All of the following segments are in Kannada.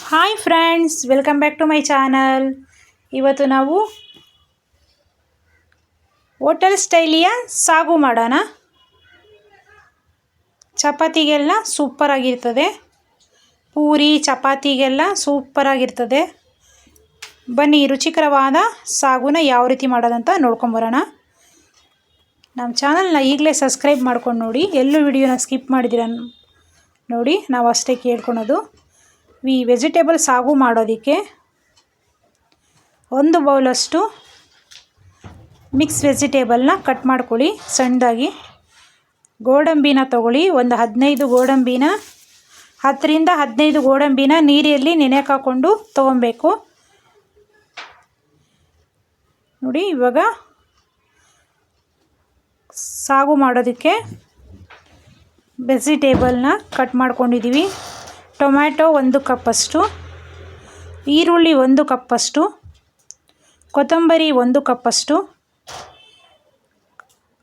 Hi friends, welcome back to my channel. ಇವತ್ತು ನಾವು ಹೋಟೆಲ್ ಸ್ಟೈಲಿಯ ಸಾಗು ಮಾಡೋಣ. ಚಪಾತಿಗೆಲ್ಲ ಸೂಪರಾಗಿರ್ತದೆ, ಪೂರಿ ಚಪಾತಿಗೆಲ್ಲ ಸೂಪರಾಗಿರ್ತದೆ. ಬನ್ನಿ ರುಚಿಕರವಾದ ಸಾಗುನ ಯಾವ ರೀತಿ ಮಾಡೋದಂತ ನೋಡ್ಕೊಂಬರೋಣ. ನಮ್ಮ ಚಾನಲ್ನ ಈಗಲೇ ಸಬ್ಸ್ಕ್ರೈಬ್ ಮಾಡ್ಕೊಂಡು ನೋಡಿ, ಎಲ್ಲೂ ವಿಡಿಯೋನ ಸ್ಕಿಪ್ ಮಾಡಿದ್ದೀರ ನೋಡಿ. ನಾವು ಅಷ್ಟೇ ಕೇಳ್ಕೊಳೋದು. ಈ ವೆಜಿಟೇಬಲ್ ಸಾಗು ಮಾಡೋದಕ್ಕೆ 1 ಬೌಲಷ್ಟು ಮಿಕ್ಸ್ ವೆಜಿಟೇಬಲ್ನ ಕಟ್ ಮಾಡ್ಕೊಳ್ಳಿ ಸಣ್ಣದಾಗಿ. ಗೋಡಂಬಿನ ತೊಗೊಳ್ಳಿ, ಒಂದು 15 ಗೋಡಂಬಿನ, 10 ರಿಂದ 15 ಗೋಡಂಬಿನ ನೀರಲ್ಲಿ ನೆನೆಯಕ್ಕೆ ಹಾಕ್ಕೊಂಡು ತೊಗೊಬೇಕು ನೋಡಿ. ಇವಾಗ ಸಾಗು ಮಾಡೋದಕ್ಕೆ ವೆಜಿಟೇಬಲ್ನ ಕಟ್ ಮಾಡ್ಕೊಂಡಿದ್ದೀವಿ. ಟೊಮ್ಯಾಟೊ 1 ಕಪ್ಪಷ್ಟು, ಈರುಳ್ಳಿ 1 ಕಪ್ಪಷ್ಟು, ಕೊತ್ತಂಬರಿ 1 ಕಪ್ಪಷ್ಟು,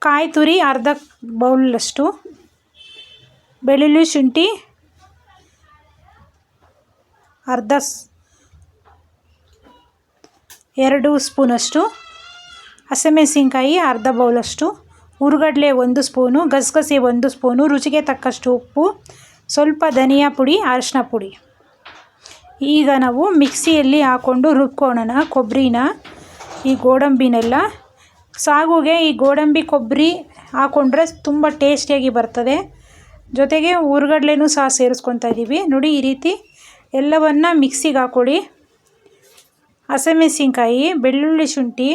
ಕಾಯಿ ತುರಿ ಅರ್ಧ ಬೌಲಷ್ಟು, ಬೆಳ್ಳುಳ್ಳಿ ಶುಂಠಿ ಅರ್ಧ 2 ಸ್ಪೂನಷ್ಟು, ಹಸಿಮೆಣಸಿನ್ಕಾಯಿ ಅರ್ಧ ಬೌಲಷ್ಟು, ಹುರ್ಗಡ್ಲೆ 1 ಸ್ಪೂನು, ಗಸಗಸೆ 1 ಸ್ಪೂನು, ರುಚಿಗೆ ತಕ್ಕಷ್ಟು ಉಪ್ಪು, ಸ್ವಲ್ಪ ಧನಿಯಾ ಪುಡಿ, ಅರಿಶಿನ ಪುಡಿ. ಈಗ ನಾವು ಮಿಕ್ಸಿಯಲ್ಲಿ ಹಾಕ್ಕೊಂಡು ರುಬ್ಕೊಳ್ಳೋಣ ಕೊಬ್ಬರಿನ, ಈ ಗೋಡಂಬಿನೆಲ್ಲ. ಸಾಗುಗೆ ಈ ಗೋಡಂಬಿ ಕೊಬ್ಬರಿ ಹಾಕ್ಕೊಂಡ್ರೆ ತುಂಬ ಟೇಸ್ಟಿಯಾಗಿ ಬರ್ತದೆ. ಜೊತೆಗೆ ಹುರ್ಗಡ್ಲೆನೂ ಸಹ ಸೇರಿಸ್ಕೊತಾ ಇದ್ದೀವಿ ನೋಡಿ. ಈ ರೀತಿ ಎಲ್ಲವನ್ನು ಮಿಕ್ಸಿಗೆ ಹಾಕ್ಕೊಳ್ಳಿ. ಹಸಿಮೆಣಸಿನ್ಕಾಯಿ, ಬೆಳ್ಳುಳ್ಳಿ ಶುಂಠಿ,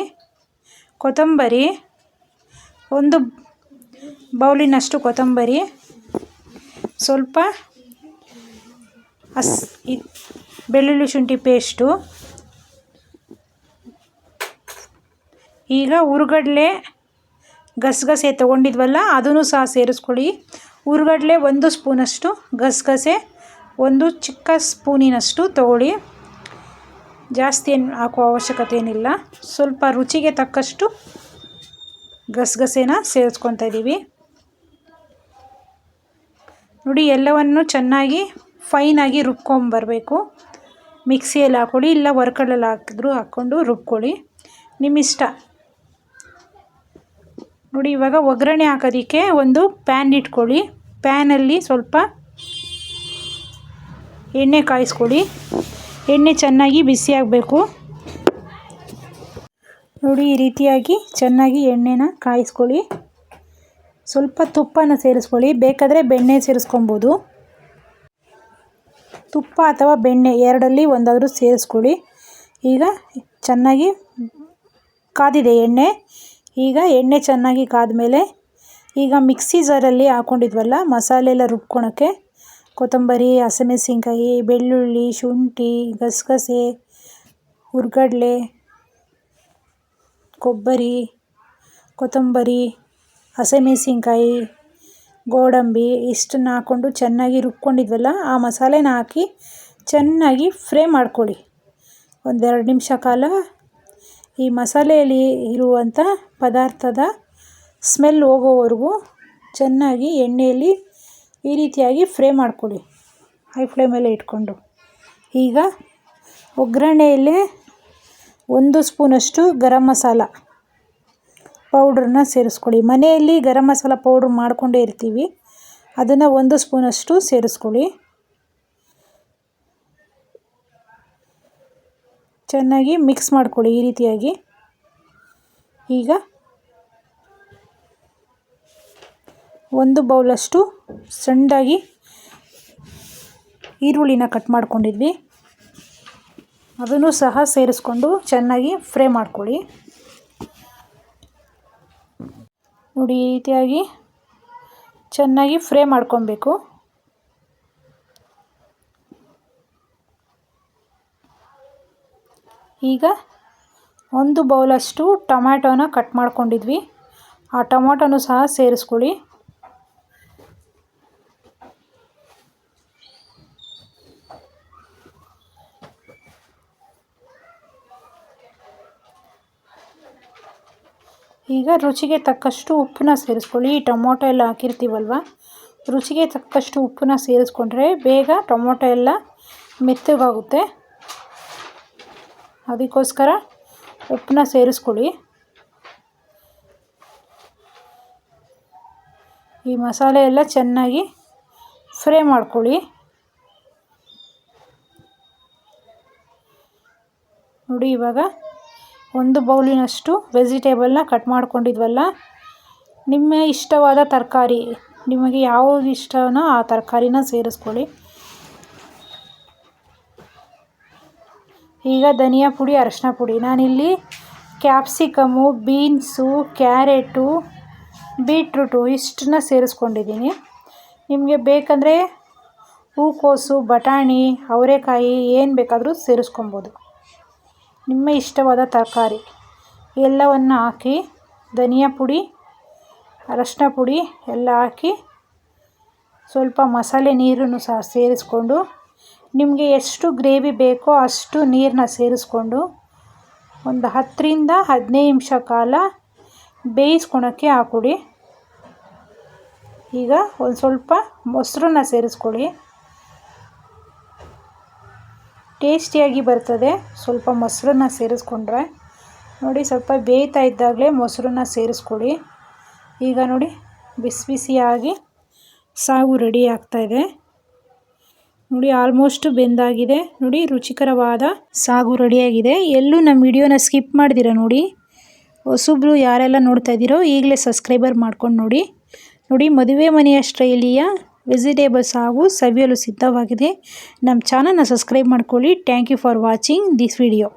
ಕೊತ್ತಂಬರಿ, 1 ಬೌಲಿನಷ್ಟು ಕೊತ್ತಂಬರಿ, ಸ್ವಲ್ಪ ಬೆಳ್ಳುಳ್ಳಿ ಶುಂಠಿ ಪೇಸ್ಟು. ಈಗ ಹುರ್ಗಡ್ಲೆ ಗಸಗಸೆ ತೊಗೊಂಡಿದ್ವಲ್ಲ ಅದನ್ನು ಸಹ ಸೇರಿಸ್ಕೊಳ್ಳಿ. ಹುರ್ಗಡ್ಲೆ 1 ಸ್ಪೂನಷ್ಟು, ಗಸಗಸೆ 1 ಚಿಕ್ಕ ಸ್ಪೂನಿನಷ್ಟು ತೊಗೊಳ್ಳಿ. ಜಾಸ್ತಿ ಏನು ಹಾಕುವ ಅವಶ್ಯಕತೆ ಏನಿಲ್ಲ. ಸ್ವಲ್ಪ ರುಚಿಗೆ ತಕ್ಕಷ್ಟು ಗಸಗಸೆನ ಸೇರಿಸ್ಕೊತಾ ಇದ್ದೀವಿ ನೋಡಿ. ಎಲ್ಲವನ್ನು ಚೆನ್ನಾಗಿ ಫೈನಾಗಿ ರುಬ್ಕೊಂಬರಬೇಕು. ಮಿಕ್ಸಿಯಲ್ಲಿ ಹಾಕ್ಕೊಳ್ಳಿ, ಇಲ್ಲ ಒರಕಲ್ಲಲ್ಲಿ ಹಾಕಿದ್ರೂ ಹಾಕ್ಕೊಂಡು ರುಬ್ಕೊಳ್ಳಿ, ನಿಮ್ಮಿಷ್ಟ ನೋಡಿ. ಇವಾಗ ಒಗ್ಗರಣೆ ಹಾಕೋದಕ್ಕೆ ಒಂದು ಪ್ಯಾನ್ ಇಟ್ಕೊಳ್ಳಿ. ಪ್ಯಾನಲ್ಲಿ ಸ್ವಲ್ಪ ಎಣ್ಣೆ ಕಾಯಿಸ್ಕೊಳ್ಳಿ. ಎಣ್ಣೆ ಚೆನ್ನಾಗಿ ಬಿಸಿ ಆಗಬೇಕು ನೋಡಿ. ಈ ರೀತಿಯಾಗಿ ಚೆನ್ನಾಗಿ ಎಣ್ಣೆನ ಕಾಯಿಸ್ಕೊಳ್ಳಿ. ಸ್ವಲ್ಪ ತುಪ್ಪನ ಸೇರಿಸ್ಕೊಳ್ಳಿ, ಬೇಕಾದರೆ ಬೆಣ್ಣೆ ಸೇರಿಸ್ಕೊಬೋದು. ತುಪ್ಪ ಅಥವಾ ಬೆಣ್ಣೆ ಎರಡರಲ್ಲಿ ಒಂದಾದರೂ ಸೇರಿಸ್ಕೊಳ್ಳಿ. ಈಗ ಚೆನ್ನಾಗಿ ಕಾದಿದೆ ಎಣ್ಣೆ. ಈಗ ಎಣ್ಣೆ ಚೆನ್ನಾಗಿ ಕಾದ್ಮೇಲೆ ಈಗ ಮಿಕ್ಸಿ ಜಾರಲ್ಲಿ ಹಾಕ್ಕೊಂಡಿದ್ವಲ್ಲ ಮಸಾಲೆ ಎಲ್ಲ ರುಬ್ಕೊಳಕ್ಕೆ, ಕೊತ್ತಂಬರಿ, ಹಸಿಮೆಣಸಿನ್ಕಾಯಿ, ಬೆಳ್ಳುಳ್ಳಿ, ಶುಂಠಿ, ಗಸಗಸೆ, ಹುರ್ಗಡ್ಲೆ, ಕೊಬ್ಬರಿ, ಕೊತ್ತಂಬರಿ, ಹಸಿಮೆಣಸಿನ್ಕಾಯಿ, ಗೋಡಂಬಿ ಇಷ್ಟನ್ನು ಹಾಕ್ಕೊಂಡು ಚೆನ್ನಾಗಿ ರುಬ್ಕೊಂಡಿದ್ವಲ್ಲ ಆ ಮಸಾಲೆನ ಹಾಕಿ ಚೆನ್ನಾಗಿ ಫ್ರೈ ಮಾಡ್ಕೊಳ್ಳಿ. 1-2 ನಿಮಿಷ ಕಾಲ ಈ ಮಸಾಲೆಯಲ್ಲಿ ಇರುವಂಥ ಪದಾರ್ಥದ ಸ್ಮೆಲ್ ಹೋಗೋವರೆಗೂ ಚೆನ್ನಾಗಿ ಎಣ್ಣೆಯಲ್ಲಿ ಈ ರೀತಿಯಾಗಿ ಫ್ರೈ ಮಾಡ್ಕೊಳ್ಳಿ, ಹೈ ಫ್ಲೇಮಲ್ಲೇ ಇಟ್ಕೊಂಡು. ಈಗ ಒಗ್ಗರಣೆಯಲ್ಲೇ 1 ಸ್ಪೂನಷ್ಟು ಗರಂ ಮಸಾಲ ಪೌಡ್ರನ್ನ ಸೇರಿಸ್ಕೊಳ್ಳಿ. ಮನೆಯಲ್ಲಿ ಗರಂ ಮಸಾಲ ಪೌಡ್ರ್ ಮಾಡಿಕೊಂಡೇ ಇರ್ತೀವಿ, ಅದನ್ನು 1 ಸ್ಪೂನಷ್ಟು ಸೇರಿಸ್ಕೊಳ್ಳಿ. ಚೆನ್ನಾಗಿ ಮಿಕ್ಸ್ ಮಾಡ್ಕೊಳ್ಳಿ ಈ ರೀತಿಯಾಗಿ. ಈಗ 1 ಬೌಲಷ್ಟು ಸಣ್ಣದಾಗಿ ಈರುಳ್ಳಿನ ಕಟ್ ಮಾಡ್ಕೊಂಡಿದ್ವಿ, ಅದನ್ನು ಸಹ ಸೇರಿಸ್ಕೊಂಡು ಚೆನ್ನಾಗಿ ಫ್ರೈ ಮಾಡ್ಕೊಳ್ಳಿ ನೋಡಿ. ಈ ರೀತಿಯಾಗಿ ಚೆನ್ನಾಗಿ ಫ್ರೈ ಮಾಡ್ಕೊಬೇಕು. ಈಗ 1 ಬೌಲಷ್ಟು ಟೊಮ್ಯಾಟೋನ ಕಟ್ ಮಾಡ್ಕೊಂಡಿದ್ವಿ, ಆ ಟೊಮ್ಯಾಟೋನು ಸಹ ಸೇರಿಸ್ಕೊಳ್ಳಿ. ಈಗ ರುಚಿಗೆ ತಕ್ಕಷ್ಟು ಉಪ್ಪನ್ನ ಸೇರಿಸ್ಕೊಳ್ಳಿ. ಟೊಮೊಟೊ ಎಲ್ಲ ಹಾಕಿರ್ತೀವಲ್ವ, ರುಚಿಗೆ ತಕ್ಕಷ್ಟು ಉಪ್ಪನ್ನ ಸೇರಿಸ್ಕೊಂಡ್ರೆ ಬೇಗ ಟೊಮೊಟೊ ಎಲ್ಲ ಮೆತ್ತಗಾಗುತ್ತೆ. ಅದಕ್ಕೋಸ್ಕರ ಉಪ್ಪನ್ನ ಸೇರಿಸ್ಕೊಳ್ಳಿ. ಈ ಮಸಾಲೆ ಎಲ್ಲ ಚೆನ್ನಾಗಿ ಫ್ರೈ ಮಾಡ್ಕೊಳ್ಳಿ. ನೋಡಿ, ಇವಾಗ 1 ಬೌಲಿನಷ್ಟು ವೆಜಿಟೇಬಲ್ನ ಕಟ್ ಮಾಡ್ಕೊಂಡಿದ್ವಲ್ಲ, ನಿಮ್ಮ ಇಷ್ಟವಾದ ತರಕಾರಿ, ನಿಮಗೆ ಯಾವುದು ಇಷ್ಟನೋ ಆ ತರಕಾರಿನ ಸೇರಿಸ್ಕೊಳ್ಳಿ. ಈಗ ಧನಿಯಾ ಪುಡಿ, ಅರಶಿನ ಪುಡಿ, ನಾನಿಲ್ಲಿ ಕ್ಯಾಪ್ಸಿಕಮ್ಮು, ಬೀನ್ಸು, ಕ್ಯಾರೆಟು, ಬೀಟ್ರೂಟು ಇಷ್ಟನ್ನ ಸೇರಿಸ್ಕೊಂಡಿದ್ದೀನಿ. ನಿಮಗೆ ಬೇಕಂದರೆ ಹೂಕೋಸು, ಬಟಾಣಿ, ಅವರೆಕಾಯಿ ಏನು ಬೇಕಾದರೂ ಸೇರಿಸ್ಕೊಬೋದು. ನಿಮ್ಮ ಇಷ್ಟವಾದ ತರಕಾರಿ ಎಲ್ಲವನ್ನು ಹಾಕಿ, ಧನಿಯಾ ಪುಡಿ, ಅರಶಿನ ಪುಡಿ ಎಲ್ಲ ಹಾಕಿ ಸ್ವಲ್ಪ ಮಸಾಲೆ ನೀರನ್ನು ಸಹ ಸೇರಿಸ್ಕೊಂಡು, ನಿಮಗೆ ಎಷ್ಟು ಗ್ರೇವಿ ಬೇಕೋ ಅಷ್ಟು ನೀರನ್ನ ಸೇರಿಸ್ಕೊಂಡು ಒಂದು 10 ರಿಂದ 15 ನಿಮಿಷ ಕಾಲ ಬೇಯಿಸ್ಕೊಳಕ್ಕೆ ಹಾಕ್ಕೊಡಿ. ಈಗ ಒಂದು ಸ್ವಲ್ಪ ಮೊಸರನ್ನ ಸೇರಿಸ್ಕೊಳ್ಳಿ. ಟೇಸ್ಟಿಯಾಗಿ ಬರ್ತದೆ ಸ್ವಲ್ಪ ಮೊಸರನ್ನ ಸೇರಿಸ್ಕೊಂಡ್ರೆ. ನೋಡಿ, ಸ್ವಲ್ಪ ಬೇಯ್ತಾ ಇದ್ದಾಗಲೇ ಮೊಸರನ್ನ ಸೇರಿಸ್ಕೊಳ್ಳಿ. ಈಗ ನೋಡಿ, ಬಿಸಿ ಬಿಸಿಯಾಗಿ ಸಾಗು ರೆಡಿ ಆಗ್ತಾಯಿದೆ. ನೋಡಿ, ಆಲ್ಮೋಸ್ಟ್ ಬೆಂದಾಗಿದೆ. ನೋಡಿ, ರುಚಿಕರವಾದ ಸಾಗು ರೆಡಿಯಾಗಿದೆ. ಎಲ್ಲೂ ನಮ್ಮ ವಿಡಿಯೋನ ಸ್ಕಿಪ್ ಮಾಡ್ದಿರ ನೋಡಿ. ಹೊಸಬ್ರು ಯಾರೆಲ್ಲ ನೋಡ್ತಾ ಇದ್ದೀರೋ ಈಗಲೇ ಸಬ್ಸ್ಕ್ರೈಬರ್ ಮಾಡ್ಕೊಂಡು ನೋಡಿ. ನೋಡಿ, ಮದುವೆ ಮನೆಯ ಸ್ಟೈಲಿಯ ವೆಜಿಟೇಬಲ್ ಸಾಗು ಸವಿಯಲು ಸಿದ್ಧವಾಗಿದೆ. ನಮ್ಮ ಚಾನಲ್ನ ಸಬ್ಸ್ಕ್ರೈಬ್ ಮಾಡ್ಕೊಳ್ಳಿ. Thank you for watching this video.